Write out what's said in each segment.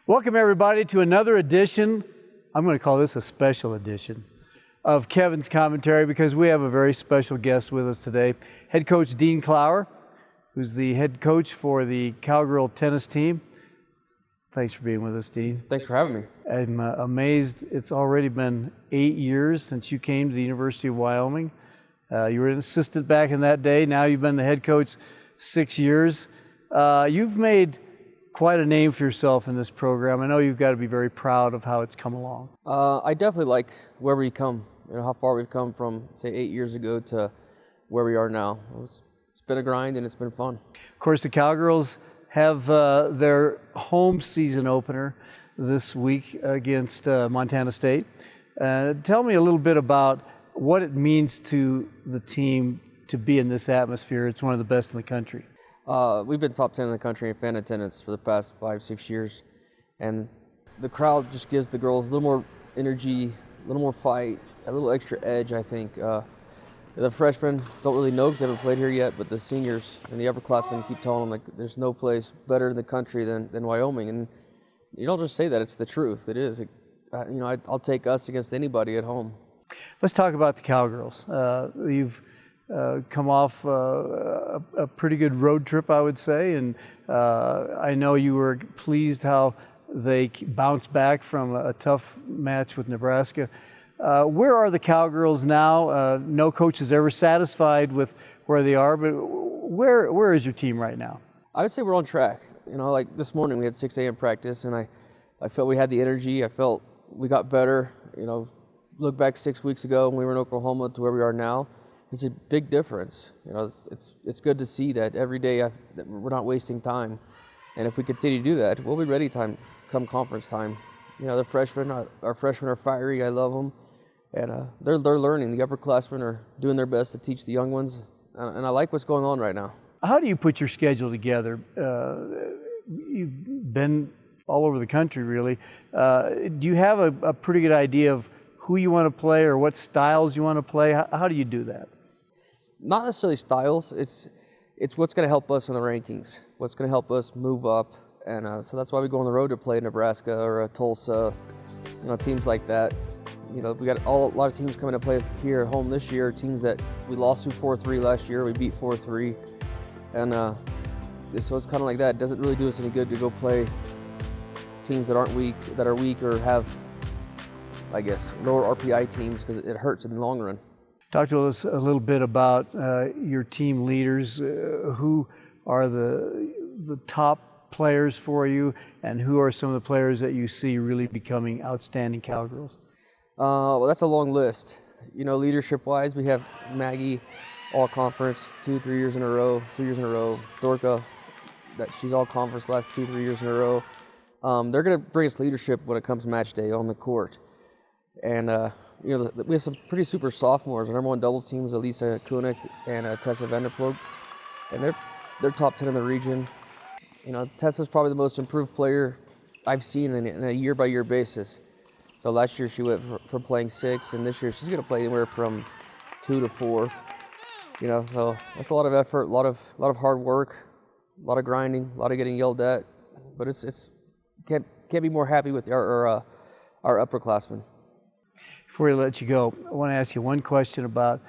Welcome everybody to another edition, I'm going to call this a special edition, of Kevin's Commentary because we have a very special guest with us today. Head coach Dean Clower, who's the head coach for the Cowgirl tennis team. Thanks for being with us, Dean. Thanks for having me. I'm amazed it's already been 8 years since you came to the University of Wyoming. You were an assistant back in that day. Now you've been the head coach 6 years. You've made quite a name for yourself in this program. I know you've got to be very proud of how it's come along. I definitely like where we come, how far we've come from, say, 8 years ago to where we are now. It's been a grind and it's been fun. Of course, the Cowgirls have their home season opener this week against Montana State. Tell me a little bit about what it means to the team to be in this atmosphere. It's one of the best in the country. We've been top 10 in the country in fan attendance for the past 5-6 years, and the crowd just gives the girls a little more energy, a little more fight, a little extra edge, I think. The freshmen don't really know because they haven't played here yet, but the seniors and the upperclassmen keep telling them like there's no place better in the country than Wyoming, and you don't just say that, it's the truth. It is. I'll take us against anybody at home. Let's talk about the Cowgirls. You've come off a pretty good road trip, I would say, and I know you were pleased how they bounced back from a tough match with Nebraska. Where are the Cowgirls now? No coach is ever satisfied with where they are, but where is your team right now? I would say we're on track. Like this morning we had 6 a.m. practice, and I felt we had the energy. I felt we got better. Look back 6 weeks ago when we were in Oklahoma to where we are now. It's a big difference. It's good to see that every day that we're not wasting time, and if we continue to do that, we'll be ready come conference time. The freshmen, our freshmen are fiery. I love them, and they're learning. The upperclassmen are doing their best to teach the young ones, and I like what's going on right now. How do you put your schedule together? You've been all over the country, really. Do you have a pretty good idea of who you want to play or what styles you want to play? How do you do that? Not necessarily styles. It's what's going to help us in the rankings. What's going to help us move up, and so that's why we go on the road to play Nebraska or Tulsa, teams like that. We got a lot of teams coming to play us here at home this year. Teams that we lost to 4-3 last year. We beat 4-3, and so it's kind of like that. It doesn't really do us any good to go play teams that are weak or have, I guess, lower RPI teams because it hurts in the long run. Talk to us a little bit about your team leaders. Who are the top players for you, and who are some of the players that you see really becoming outstanding Cowgirls? Well, that's a long list. Leadership-wise, we have Maggie, all-conference, 2-3 years in a row, 2 years in a row. Dorka, she's all-conference last 2-3 years in a row. They're going to bring us leadership when it comes to match day on the court. And, we have some pretty super sophomores. Our number one doubles team is Elisa Kunik and Tessa Vanderploeg. And they're top 10 in the region. Tessa's probably the most improved player I've seen in a year-by-year basis. So last year she went from playing 6, and this year she's going to play anywhere from 2 to 4. So that's a lot of effort, a lot of hard work, a lot of grinding, a lot of getting yelled at. But it's can't be more happy with our upperclassmen. Before we let you go, I want to ask you one question about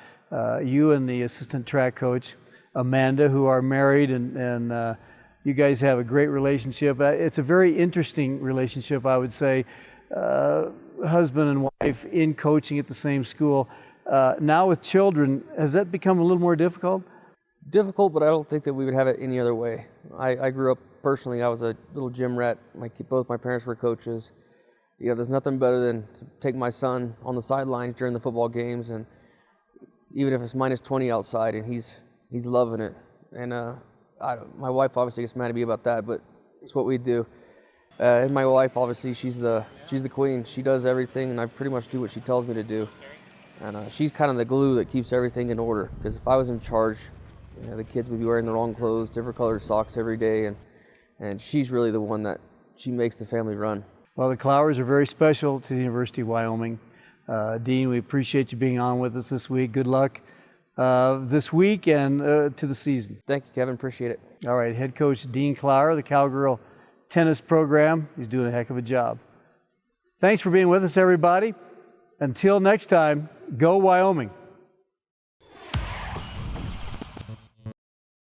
you and the assistant track coach, Amanda, who are married, and you guys have a great relationship. It's a very interesting relationship, I would say, husband and wife in coaching at the same school. Now with children, has that become a little more difficult? Difficult, but I don't think that we would have it any other way. I grew up, personally, I was a little gym rat. Both my parents were coaches. There's nothing better than to take my son on the sidelines during the football games, and even if it's minus 20 outside, and he's loving it. And my wife obviously gets mad at me about that, but it's what we do. And my wife, obviously, she's the queen. She does everything, and I pretty much do what she tells me to do. And she's kind of the glue that keeps everything in order. Because if I was in charge, the kids would be wearing the wrong clothes, different colored socks every day, and she's really the one that she makes the family run. Well, the Clowers are very special to the University of Wyoming. Dean, we appreciate you being on with us this week. Good luck this week and to the season. Thank you, Kevin. Appreciate it. All right, head coach Dean Clower, the Cowgirl tennis program. He's doing a heck of a job. Thanks for being with us, everybody. Until next time, go Wyoming.